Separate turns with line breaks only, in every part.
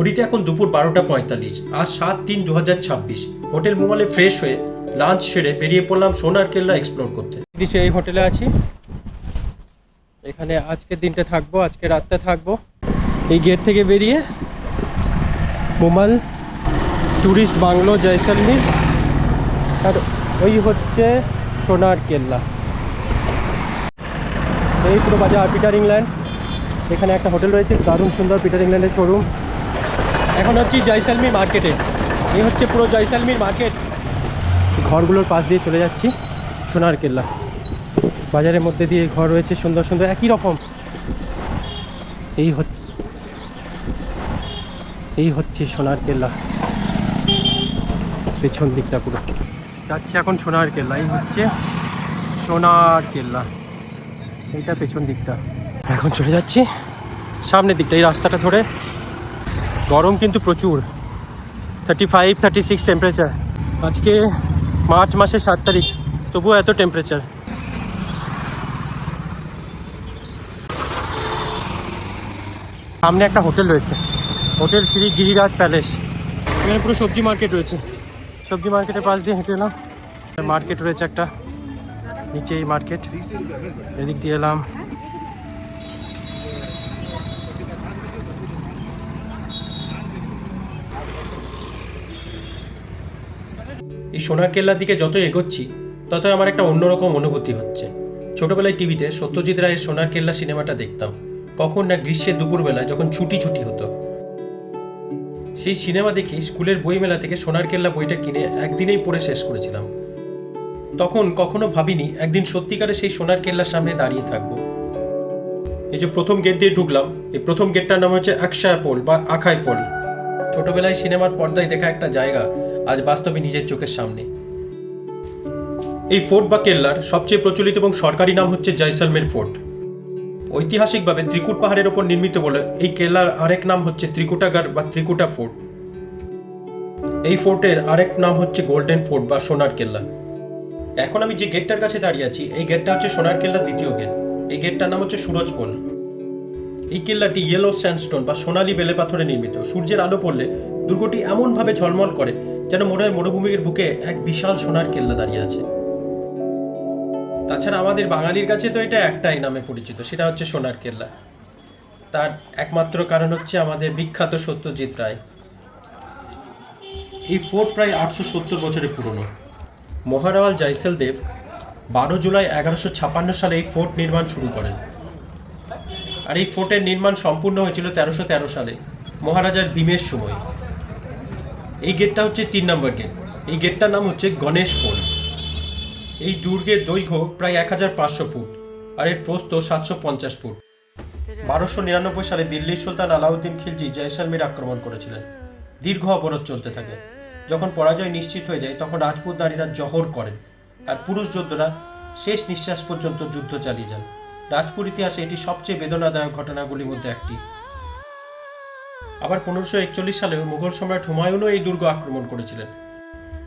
ঘড়িতে এখন দুপুর 12:45। আজ 7/3/2026। হোটেল মোমালে ফ্রেশ হয়ে লাঞ্চ সেরে বেরিয়ে পড়লাম সোনার কেল্লা এক্সপ্লোর করতে। এই হোটেলে আছি, এখানে আজকের দিনটা থাকবো, আজকে রাতটা থাকবো। এই গেট থেকে বেরিয়ে মোমাল ট্যুরিস্ট বাংলো জয়সলমীর, আর ওই হচ্ছে সোনার কেল্লা। এই পুরো বাজার পিটার ইংল্যান্ড, এখানে একটা হোটেল রয়েছে দারুণ সুন্দর, পিটার ইংল্যান্ডের শোরুম। এখন হচ্ছে জয়সলমীর মার্কেটে, এই হচ্ছে পুরো জয়সলমীর মার্কেট। ঘরগুলোর পাশ দিয়ে চলে যাচ্ছি সোনার কেল্লা। বাজারের মধ্যে দিয়ে ঘর রয়েছে সুন্দর সুন্দর একই রকম। এই হচ্ছে সোনার কেল্লা, পেছন দিকটা পুরো যাচ্ছে এখন সোনার কেল্লা। এই হচ্ছে সোনার কেল্লা, এইটা পেছন দিকটা। এখন চলে যাচ্ছি সামনের দিকটা, এই রাস্তাটা ধরে। গরম কিন্তু প্রচুর, 35-36 টেম্পারেচার। আজকে মার্চ মাসের 7 তারিখ, তবুও এত টেম্পারেচার। সামনে একটা হোটেল রয়েছে, হোটেল শ্রী গিরিরাজ প্যালেস। এখানে পুরো সবজি মার্কেট রয়েছে, সবজি মার্কেটের পাশ দিয়ে হেঁটে এলাম। মার্কেট রয়েছে একটা, নিচে এই মার্কেট, এদিক দিয়ে এলাম। এই সোনার কেল্লার দিকে যত এগোচ্ছি ততই আমার একটা অন্যরকম অনুভূতি হচ্ছে। ছোটবেলায় টিভিতে সত্যজিৎ রায়ের সোনার কেল্লা সিনেমাটা দেখতাম, কখন না গ্রীষ্মের দুপুরবেলা যখন ছুটি হতো। সেই সিনেমা দেখে স্কুলের বইমেলা থেকে সোনার কেল্লা বইটা কিনে একদিনেই পড়ে শেষ করেছিলাম। তখন কখনো ভাবিনি একদিন সত্যিকারে সেই সোনার কেল্লার সামনে দাঁড়িয়ে থাকবো। এই যে প্রথম গেট দিয়ে ঢুকলাম, এই প্রথম গেটটার নাম হচ্ছে আকশায় পোল বা আখাই পোল। ছোটবেলায় সিনেমার পর্দায় দেখা একটা জায়গা আজ বাস্তবে নিজের চোখের সামনে। এই ফোর্ট বা কেল্লার সবচেয়ে প্রচলিত এবং সরকারি নাম হচ্ছে জয়সলমের ফোর্ট। ঐতিহাসিকভাবে ত্রিকুট পাহাড়ের ওপর নির্মিত বলে এই কেল্লার আরেক নাম হচ্ছে ত্রিকুটাগড় বা ত্রিকুটা ফোর্ট। এই ফোর্টের আরেক নাম হচ্ছে গোল্ডেন ফোর্ট বা সোনার কেল্লা। এখন আমি যে গেটটার কাছে দাঁড়িয়ে আছি, এই গেটটা হচ্ছে সোনার কেল্লার দ্বিতীয় গেট। এই গেটটার নাম হচ্ছে সুরজ পোল। এই কেল্লাটি ইয়েলো স্যান্ডস্টোন বা সোনালী বেলে পাথরে নির্মিত। সূর্যের আলো পড়লে দুর্গটি এমনভাবে ঝলমল করে যেন মনে হয় মরুভূমির বুকে এক বিশাল সোনার কেল্লা দাঁড়িয়ে আছে। তাছাড়া আমাদের বাঙালির কাছে তো এটা একটাই নামে পরিচিত, সেটা হচ্ছে সোনার কেল্লা। তার একমাত্র কারণ হচ্ছে আমাদের বিখ্যাত সত্যজিৎ রায়। এই ফোর্ট প্রায় 870 বছরের পুরনো। মহারাওয়াল জয়সলদেব 12 জুলাই 1156 সালে এই ফোর্ট নির্মাণ শুরু করেন। আর এই ফোর্টের নির্মাণ সম্পূর্ণ হয়েছিল 1313 সালে মহারাজার ভীমের সময়। এই গেটটা হচ্ছে 3 নম্বর গেট। এই গেটটার নাম হচ্ছে গণেশ পোল। এই দুর্গের দৈর্ঘ্য প্রায় 1500 ফুট আর এর প্রস্থ 750 ফুট। 1299 সালে দিল্লির সুলতান আলাউদ্দিন খিলজি জয়সলমীর আক্রমণ করেছিলেন। দীর্ঘ অবরোধ চলতে থাকে। যখন পরাজয় নিশ্চিত হয়ে যায় তখন রাজপুত নারীরা জহর করেন আর পুরুষ যোদ্ধারা শেষ নিঃশ্বাস পর্যন্ত যুদ্ধ চালিয়ে যান। রাজপুত ইতিহাসে এটি সবচেয়ে বেদনাদায়ক ঘটনাগুলির মধ্যে একটি। আবার 1541 সালে মুঘল সম্রাট হুমায়ুনও এই দুর্গ আক্রমণ করেছিলেন।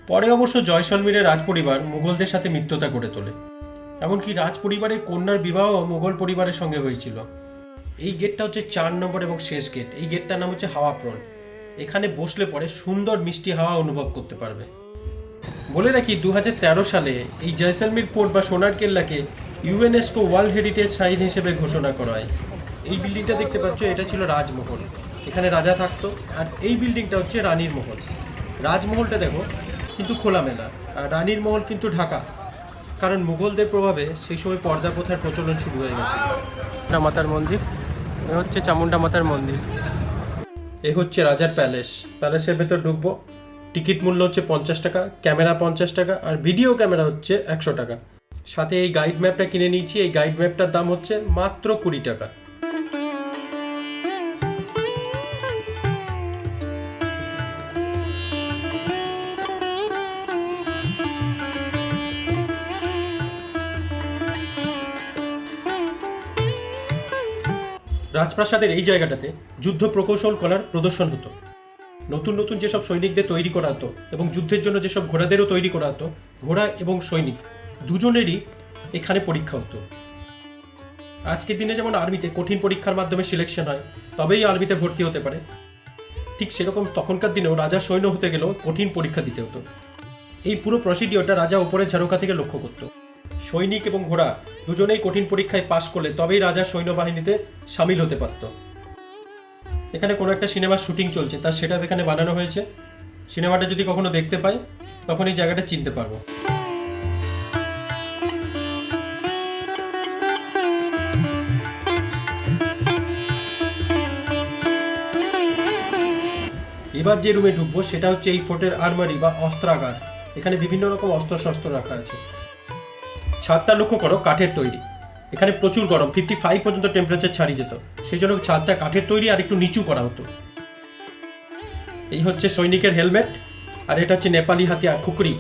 পরে অবশ্য জয়সলমীরের রাজপরিবার মুঘলদের সাথে মিত্রতা গড়ে তোলে। এমনকি রাজপরিবারের কন্যার বিবাহ মুঘল পরিবারের সঙ্গে হয়েছিল। এই গেটটা হচ্ছে 4 নম্বর এবং শেষ গেট। এই গেটটার নাম হচ্ছে হাওয়া প্রল। এখানে বসলে পরে সুন্দর মিষ্টি হাওয়া অনুভব করতে পারবে। বলে রাখি 2013 সালে এই জয়সলমীর ফোর্ট বা সোনার কেল্লাকে ইউনেস্কো ওয়ার্ল্ড হেরিটেজ সাইট হিসেবে ঘোষণা করা হয়। এই বিল্ডিংটা দেখতে পাচ্ছ, এটা ছিল রাজমহল, এখানে রাজা থাকতো। আর এই বিল্ডিংটা হচ্ছে রানীর মহল। রাজমহলটা দেখো কিন্তু খোলামেলা, আর রানীর মহল কিন্তু ঢাকা, কারণ মুঘলদের প্রভাবে সেই সময় পর্দা প্রথার প্রচলন শুরু হয়ে গেছে। মাতার মন্দির, এ হচ্ছে চামুন্ডা মাতার মন্দির। এ হচ্ছে রাজার প্যালেস। প্যালেসের ভেতর ঢুকবো। টিকিট মূল্য হচ্ছে 50 টাকা, ক্যামেরা 50 টাকা আর ভিডিও ক্যামেরা হচ্ছে 100 টাকা। সাথে এই গাইড ম্যাপটা কিনে নিয়েছি। এই গাইড ম্যাপটার দাম হচ্ছে মাত্র 20 টাকা। রাজপ্রাসাদের এই জায়গাটাতে যুদ্ধ প্রকৌশল কলার প্রদর্শন হতো। নতুন নতুন যেসব সৈনিকদের তৈরি করা হতো এবং যুদ্ধের জন্য যেসব ঘোড়াদেরও তৈরি করা হতো, ঘোড়া এবং সৈনিক দুজনেরই এখানে পরীক্ষা হতো। আজকের দিনে যেমন আর্মিতে কঠিন পরীক্ষার মাধ্যমে সিলেকশন হয়, তবেই আর্মিতে ভর্তি হতে পারে, ঠিক সেরকম তখনকার দিনেও রাজার সৈন্য হতে গেলেও কঠিন পরীক্ষা দিতে হতো। এই পুরো প্রসিডিওরটা রাজা উপরের ঝাড়কা থেকে লক্ষ্য করত। সৈনিক এবং ঘোড়া দুজনেই কঠিন পরীক্ষায় পাশ করলে তবেই রাজার সৈন্যবাহিনীতে সামিল হতে পারত। এখানে কোনো একটা সিনেমার শুটিং চলছে, তার সেটা এখানে বানানো হয়েছে। সিনেমাটা যদি কখনো দেখতে পাই তখন এই জায়গাটা চিনতে পারবো। এবার যে রুমে ঢুকবো সেটা হচ্ছে এই ফোর্টের আর্মারি বা অস্ত্রাগার। এখানে বিভিন্ন রকম অস্ত্রশস্ত্র রাখা আছে। ছাদটা লক্ষ্য করো, কাঠের তৈরি। এখানে প্রচুর গরম, 55 পর্যন্ত টেম্পারেচার ছাড়িয়ে যেত, সেই জন্য ছাদটা কাঠের তৈরি আর একটু নিচু করা হতো। এই হচ্ছে সৈনিকের হেলমেট, আর এটা হচ্ছে নেপালি হাতিয়ার খুকরি।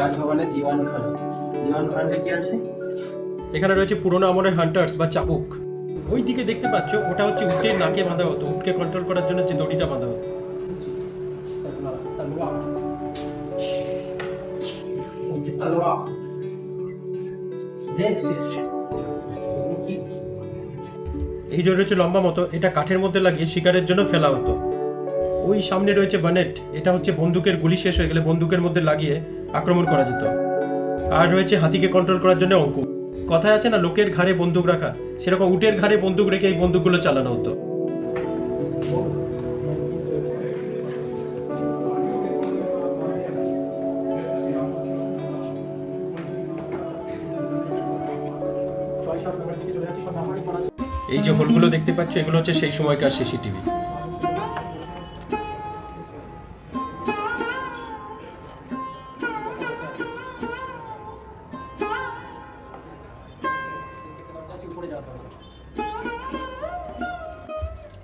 রাজভবনে দিওয়ানখানা কি আছে?
এখানে রয়েছে পুরোনো আমলের হান্টার্স বা চাবুক। ওই দিকে দেখতে পাচ্ছ, ওটা হচ্ছে উটের নাকে বাঁধা হতো, উটকে কন্ট্রোল করার জন্য যে দড়িটা বাঁধা হতো। এই যে রয়েছে লম্বা মতো, এটা কাঠের মধ্যে লাগিয়ে শিকারের জন্য ফেলা হতো। ওই সামনে রয়েছে বানেট, এটা হচ্ছে বন্দুকের গুলি শেষ হয়ে গেলে বন্দুকের মধ্যে লাগিয়ে আক্রমণ করা যেত। আর রয়েছে হাতিকে কন্ট্রোল করার জন্য অঙ্কুর। কথায় আছে না, লোকের ঘাড়ে বন্দুক রাখা, সেরকম উটের ঘাড়ে বন্দুক রেখে এই বন্দুকগুলো চালানো হতো। এই যে হোলগুলো দেখতে পাচ্ছ, এগুলো হচ্ছে সেই সময়কার সিসিটিভি।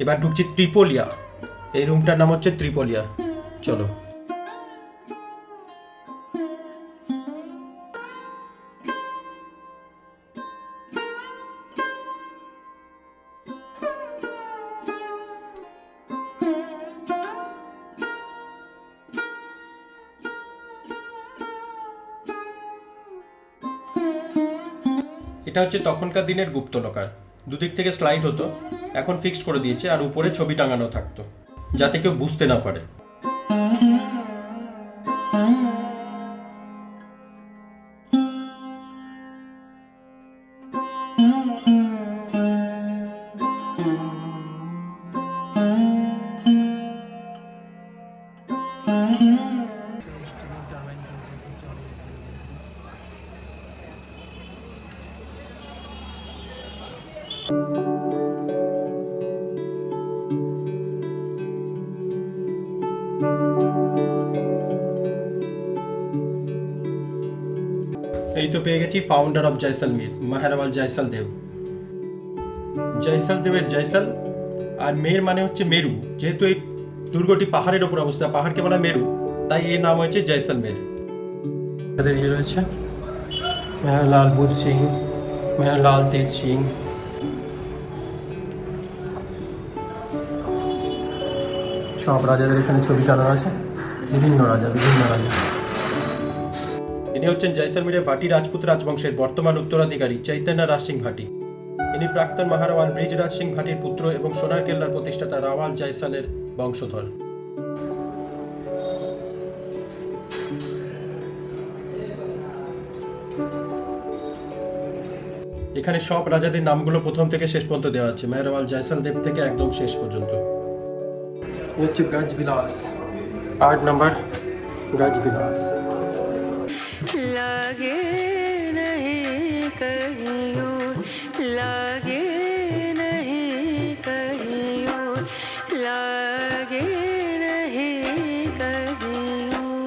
এবার ঢুকছি ত্রিপোলিয়া। এই রুমটার নাম হচ্ছে ত্রিপোলিয়া। চলো। এটা হচ্ছে তখনকার দিনের গুপ্ত লকার। দুদিক থেকে স্লাইড হতো, এখন ফিক্সড করে দিয়েছে, আর উপরে ছবি টাঙানো থাকতো যাতে কেউ বুঝতে না পারে। এই তো পেয়ে গেছি ফাউন্ডার অফ জয়সলমীর, মাহেরওয়াল জয়সল দেব। জয়সল দেবের জয়সল আর মের মানে হচ্ছে মেরু। যেহেতু এই দুর্গটি পাহাড়ের ওপর অবস্থিত, পাহাড়কে বলা মেরু, তাই এর নাম হয়েছে জয়সলমের। তাদের ইয়ে রয়েছে মেহরলাল বুধ সিং, মেহরলাল তেজ সিং। সব রাজাদের এখানে ছবি টানানো আছে, বিভিন্ন রাজা। ইনি হচ্ছেন জয়সলমীরের ভাটি রাজপুত রাজবংশের বর্তমান উত্তরাধিকারী চৈতন্য রাজ সিং ভাটি। ইনি প্রাক্তন মহারাওয়াল ব্রিজরাজ সিং ভাটির পুত্র এবং সোনার কেল্লার প্রতিষ্ঠাতা রাওয়াল জয়সলের বংশধর। এখানে সব রাজাদের নামগুলো প্রথম থেকে শেষ পর্যন্ত দেওয়া আছে, মেহরাওয়াল জয়সলদেব থেকে একদম শেষ পর্যন্ত। হচ্ছে গাছ বিলাস, 8 নম্বর গাছ বিলাস।
लागे नहीं कहीं और, लागे नहीं कहीं और, लागे नहीं कहीं और।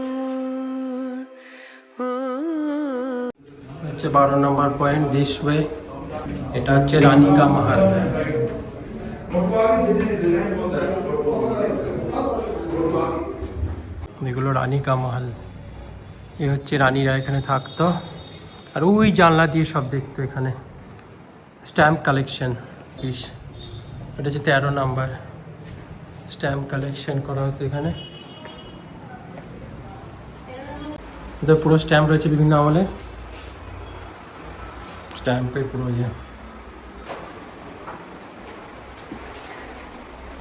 হচ্ছে 12 নম্বর পয়েন্ট দিস ওয়ে, এটা হচ্ছে রানী কা মহল। এগুলো রানী কা মহল, এ হচ্ছে রানীরা এখানে থাকতো, আর ওই জানলা দিয়ে সব দেখতো। এখানে স্ট্যাম্প কালেকশন পিস, এটা হচ্ছে 13 নম্বর, স্ট্যাম্প কালেকশন করা হতো এখানে। এটা পুরো স্ট্যাম্প রয়েছে বিভিন্ন আমলে, স্ট্যাম্পে পুরো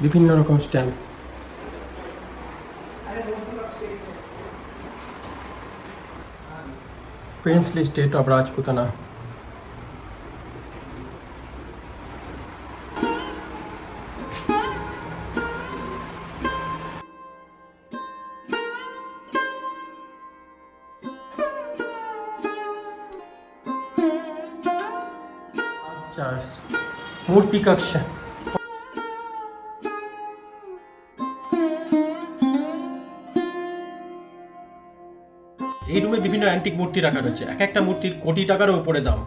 বিভিন্ন রকম stamp. Princely state of Rajputana. मूर्ति कक्ष, এই রুমে বিভিন্ন অ্যান্টিক মূর্তি রাখা রয়েছে, এক একটা মূর্তির কোটি টাকারও উপরে দাম।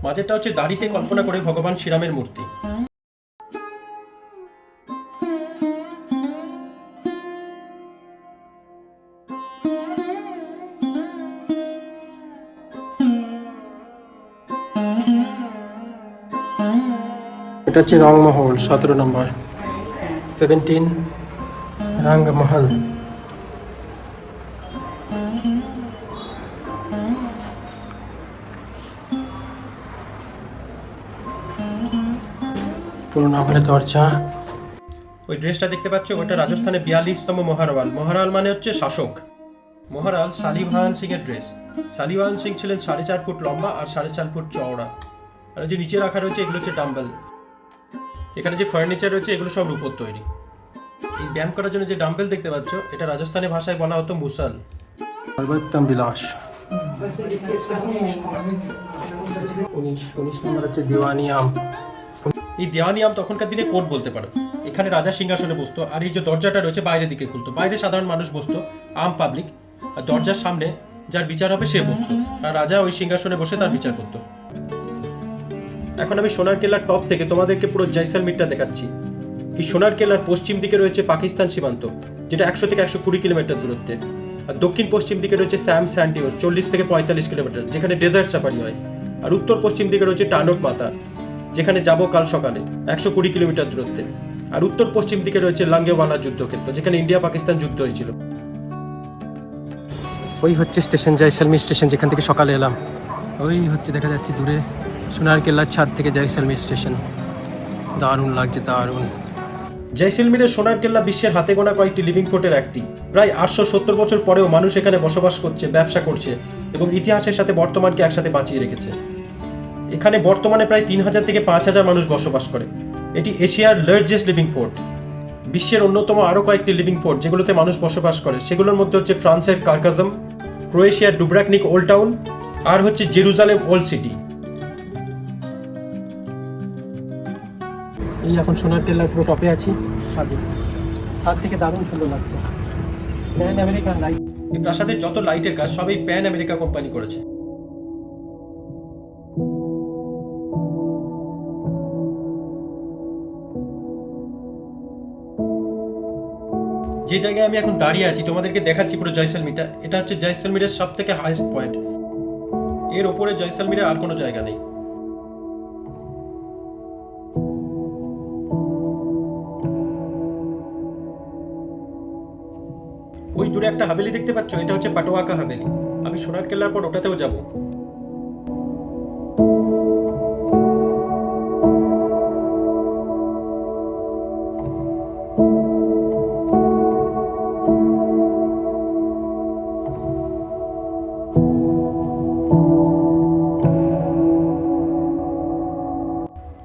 মাঝেরটা হচ্ছে দাড়িতে কল্পনা করে ভগবান শ্রীরামের মূর্তি। এটা হচ্ছে রংমহল, 17 নম্বর, 17 রংমহল। পুরোনো আমলের দরজা। ওই ড্রেসটা দেখতে পাচ্ছ, ওটা রাজস্থানে 42তম মহারাওয়াল। মহারাওয়াল মানে হচ্ছে শাসক। মহারাল শালিভান সিং এর ড্রেস। শালিভান সিং ছিলেন 4.5 ফুট লম্বা আর 4.5 ফুট চওড়া। আর যে নিচে রাখা রয়েছে এগুলো হচ্ছে ডাম্বেল। এখানে যে ফার্নিচার রয়েছে এগুলো সব রূপোর তৈরি। এই ব্যায়াম করার জন্য যে ডাম্বেল দেখতে পাচ্ছ, এটা রাজস্থানী ভাষায় বলা হতো মুসাল। সর্বোত্তম বিলাস। 19 নম্বর হচ্ছে দিওয়ানি আম। এই দিওয়ানি আম তখনকার দিনে কোর্ট বলতে পারো। এখানে রাজা সিংহাসনে বসতো, আর এই যে দরজাটা রয়েছে বাইরের দিকে খুলতো, বাইরে সাধারণ মানুষ বসতো, আম পাবলিক। আর দরজার সামনে যার বিচার হবে সে বসতো, আর রাজা ওই সিংহাসনে বসে তার বিচার করতো। এখন আমি সোনার কেল্লার টপ থেকে তোমাদেরকে পুরো জয়সলমীরটা দেখাচ্ছি। এই সোনার কেল্লার পশ্চিম দিকে রয়েছে পাকিস্তান সীমান্ত, যেটা 100 থেকে 120 কিলোমিটার দূরত্বে। আর দক্ষিণ পশ্চিম দিকে রয়েছে স্যাম স্যান্টিওস, 40 থেকে 45 কিলোমিটার, যেখানে ডেজার্ট সাফারি হয়। আর উত্তর পশ্চিম দিকে রয়েছে টানক মাতা, যেখানে যাবো কাল সকালে, 120 কিলোমিটার দূরত্বে। আর উত্তর পশ্চিম দিকে রয়েছে লাঙ্গেওয়ালা যুদ্ধক্ষেত্র, যেখানে ইন্ডিয়া পাকিস্তান যুদ্ধ হয়েছিল। ওই হচ্ছে স্টেশন, জয়সলমীর স্টেশন, যেখান থেকে সকালে এলাম। ওই হচ্ছে দেখা যাচ্ছে দূরে সোনার কেল্লার ছাদ থেকে জয়সলমীর স্টেশন। দারুণ লাগছে, দারুণ। জয়সলমীরের সোনার কেল্লা বিশ্বের হাতে গোনা কয়েকটি লিভিং ফোর্টের একটি। প্রায় 870 বছর পরেও মানুষ এখানে বসবাস করছে, ব্যবসা করছে এবং ইতিহাসের সাথে বর্তমানকে একসাথে বাঁচিয়ে রেখেছে। এখানে বর্তমানে প্রায় 3000 থেকে 5000 মানুষ বসবাস করে। এটি এশিয়ার লার্জেস্ট লিভিং ফোর্ট। বিশ্বের অন্যতম আরও কয়েকটি লিভিং ফোর্ট যেগুলোতে মানুষ বসবাস করে, সেগুলোর মধ্যে হচ্ছে ফ্রান্সের কার্কাজম, ক্রোয়েশিয়ার ডুব্রাকনিক ওল্ড টাউন, আর হচ্ছে জেরুজালেম ওল্ড সিটি। এই এখন সোনার কেল্লার পুরো টপে আছি, ছাদ থেকে দারুণ সুন্দর লাগছে। Pan American light. এই প্রাসাদের যত লাইটের কাজ সব এই প্যান আমেরিকা কোম্পানি করেছে। যে জায়গায় আমি এখন দাঁড়িয়ে আছি তোমাদেরকে দেখাচ্ছি পুরো জয়সলমীরটা। এটা হচ্ছে জয়সলমীরের সব থেকে হাইয়েস্ট পয়েন্ট। এর ওপরে জয়সলমীরে আর কোনো জায়গা নেই। ওই দূরে একটা হাভেলি দেখতে পাচ্ছ, এটা হচ্ছে পাটোয়াকা হাভেলি। আমি সোনার কেল্লার পর ওটাতেও যাব।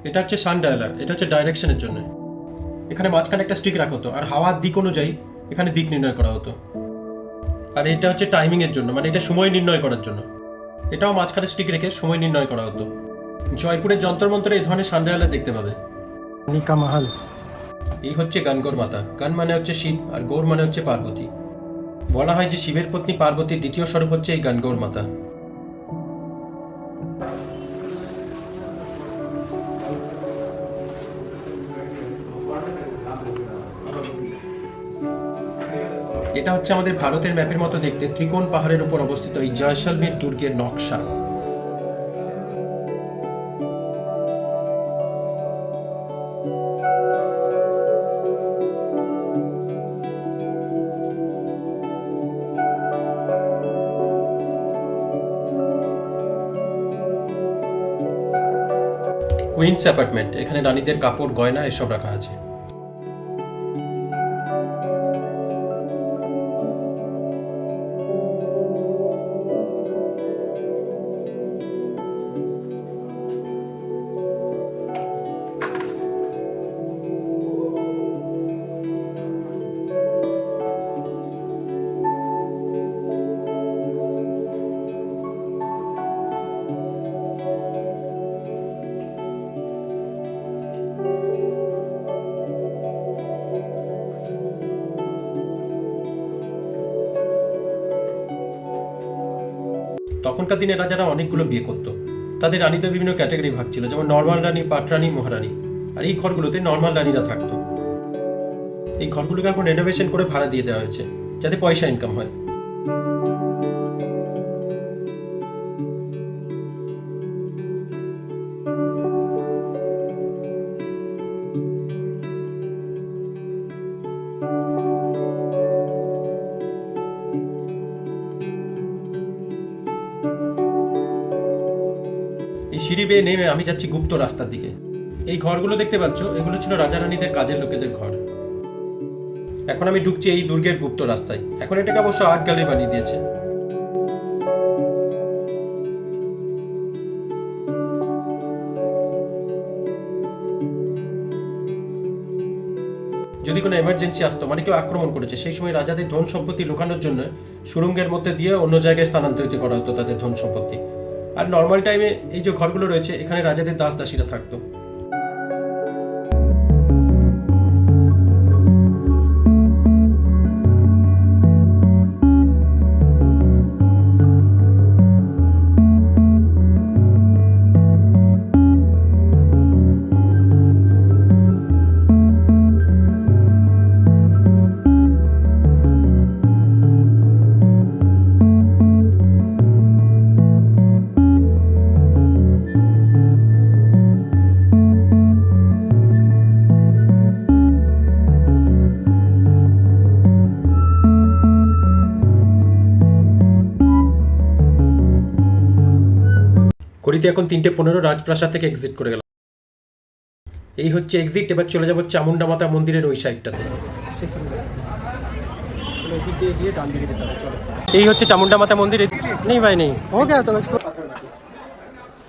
এটা হচ্ছে সান ডায়ালার, এটা হচ্ছে ডাইরেকশনের জন্য। এখানে মাঝখানে একটা স্টিক রাখা হতো আর হাওয়ার দিক অনুযায়ী এখানে দিক নির্ণয় করা হতো। আর এটা হচ্ছে টাইমিংয়ের জন্য, মানে এটা সময় নির্ণয় করার জন্য। এটাও মাঝখানে স্টিক রেখে সময় নির্ণয় করা হতো। জয়পুরের যন্তর মন্ত্রে এই ধরনের সান ডায়ালার দেখতে পাবে।
নিকা মহল।
এই হচ্ছে গনগৌর মাতা। গন মানে হচ্ছে শিব আর গৌর মানে হচ্ছে পার্বতী। বলা হয় যে শিবের পত্নী পার্বতীর দ্বিতীয় স্বরূপ হচ্ছে এই গনগৌর মাতা। এটা হচ্ছে আমাদের ভারতের ম্যাপের মতো দেখতে ত্রিকোণ পাহাড়ের উপর অবস্থিত এই জয়সলমীর দুর্গের নকশা। কুইন্স অ্যাপার্টমেন্ট, এখানে রানীদের কাপড় গয়না এসব রাখা আছে। তখনকার দিনে রাজারা অনেকগুলো বিয়ে করত। তাদের রানীদের বিভিন্ন ক্যাটাগরি ভাগ ছিল, যেমন নর্মাল রানী, পাটরানী, মহারানী। আর এই ঘরগুলোতে নর্মাল রানীরা থাকতো। এই ঘরগুলোকে এখন রেনোভেশন করে ভাড়া দিয়ে দেওয়া হয়েছে যাতে পয়সা ইনকাম হয়। এই সিঁড়ি বেয়ে নেমে আমি যাচ্ছি গুপ্ত রাস্তার দিকে। এই ঘরগুলো দেখতে পাচ্ছ, এগুলো ছিল রাজা রানীদের কাজের লোকেদের ঘর। এখন আমি ঢুকছি এই দুর্গের গুপ্ত রাস্তায়। এখন এটাকে অবশ্য আর্ট গ্যালারি বানিয়ে দিয়েছে। যদি কোনো এমার্জেন্সি আসতো, মানে কেউ আক্রমণ করেছে, সেই সময় রাজাদের ধন সম্পত্তি লুকানোর জন্য সুড়ঙ্গের মধ্যে দিয়ে অন্য জায়গায় স্থানান্তরিত করা হতো তাদের ধন সম্পত্তি। আর নর্মাল টাইমে এই যে ঘরগুলো রয়েছে, এখানে রাজাদের দাস দাসীরা থাকতো। ঘড়িতে এখন 3:15, রাজপ্রাসাদ থেকে এক্সিট করে গেলাম। এই হচ্ছে এক্সিট। এবার চলে যাবো চামুন্ডা মাতা মন্দিরের ওই সাইডটাতে। এই হচ্ছে চামুন্ডা মাতা মন্দির। নেই ভাই, নেই
हो गया तो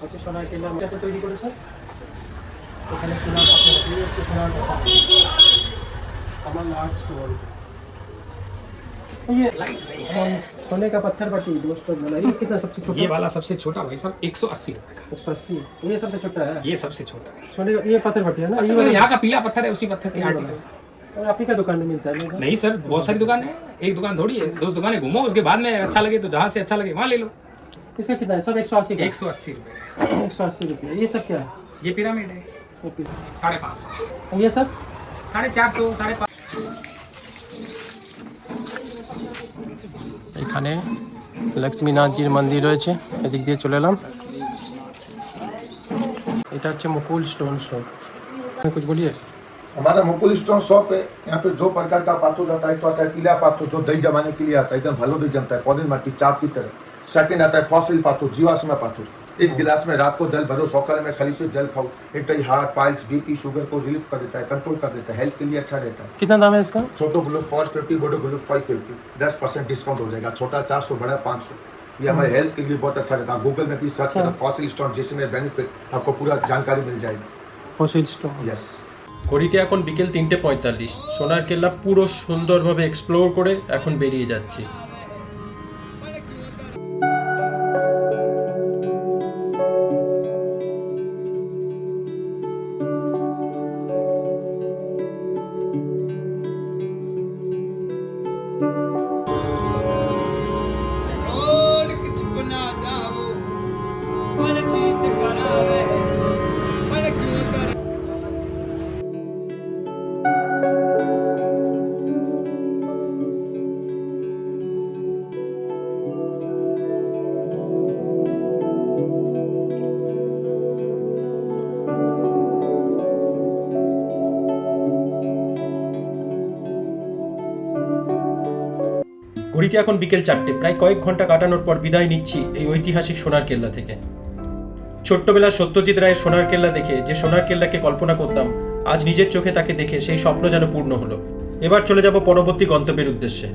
হচ্ছে সোনার টিলার মধ্যে তৈরি করেছে। এখানে সোনার পাথর, এই হচ্ছে সোনার পাথর। আমার আর্ট স্টোর। ये सोने का पत्थर पट्टी दोस्तों बनाई। कितना सबसे छोटा?
ये वाला सबसे छोटा भाई साहब 180 रुपए का।
180। ये सबसे छोटा है।
ये सबसे छोटा है।
सोने का ये पत्थर पट्टी है ना? ये
मतलब
वाला
यहाँ का पीला पत्थर है, उसी पत्थर की
ये
आरती
वाला।
है।
और आप ही का दुकान में मिलता है ना?
नहीं सर, बहुत सारी दुकान है, एक दुकान थोड़ी है। 2 दुकानें घूमो, उसके बाद में अच्छा लगे तो जहाँ से अच्छा लगे वहाँ ले लो।
इसका कितना है? सब 180 का।
180 रुपए।
180 रुपये। ये सब क्या है?
ये पिरामिड है,
ओके।
550।
और ये सब
450, 550।
এখানে লক্ষ্মীনাথজির মন্দির রয়েছে। এদিক দিয়ে চলে এলাম। এটা হচ্ছে মুকুল স্টোন শপ। कुछ बोलिए।
हमारा मुकुल स्टोन शॉप है। यहाँ पे 2 प्रकार का पाथर आता है। एक तो आता है पीला पाथर जो दही जमाने के लिए आता है, एकदम भलो दही जमता है, पौधे माटी चाप की तरह। सेकंड आता है फॉसिल पाथर, जीवाश्म पाथर। इस गिलास में रात को जल भरो, सकाल में खाली पे जल खाओ। एक तो हार्ट, पाइल्स, बीपी, शुगर को रिलीफ कर देता है, कंट्रोल कर देता है, हेल्थ के लिए अच्छा रहता है।
कितना दाम है इसका?
छोटो ग्लूफ 450, बड़ो ग्लूफ 550, 10% डिस्काउंट हो जाएगा। छोटा 400, बड़ा 500। ये हमारे हेल्थ के लिए बहुत अच्छा रहता है। गूगल में भी सर्च करो फॉसिल स्टोन, जिसमें बेनिफिट आपको पूरा जानकारी मिल जाएगी।
Fossil stone.
यस।
ঘড়িতে এখন বিকেল 3:45। সোনার কেল্লা পুরো সুন্দরভাবে এক্সপ্লোর করে এখন বেরিয়ে যাচ্ছি। ঘড়িতে এখন বিকেল 4টে। প্রায় কয়েক ঘন্টা কাটানোর পর বিদায় নিচ্ছি এই ঐতিহাসিক সোনার কেল্লা থেকে। ছোট্টবেলার সত্যজিৎ রায়ের সোনার কেল্লা দেখে যে সোনার কেল্লাকে কল্পনা করতাম, আজ নিজের চোখে তাকে দেখে সেই স্বপ্ন যেন পূর্ণ হলো। এবার চলে যাব পরবর্তী গন্তব্যের উদ্দেশ্যে।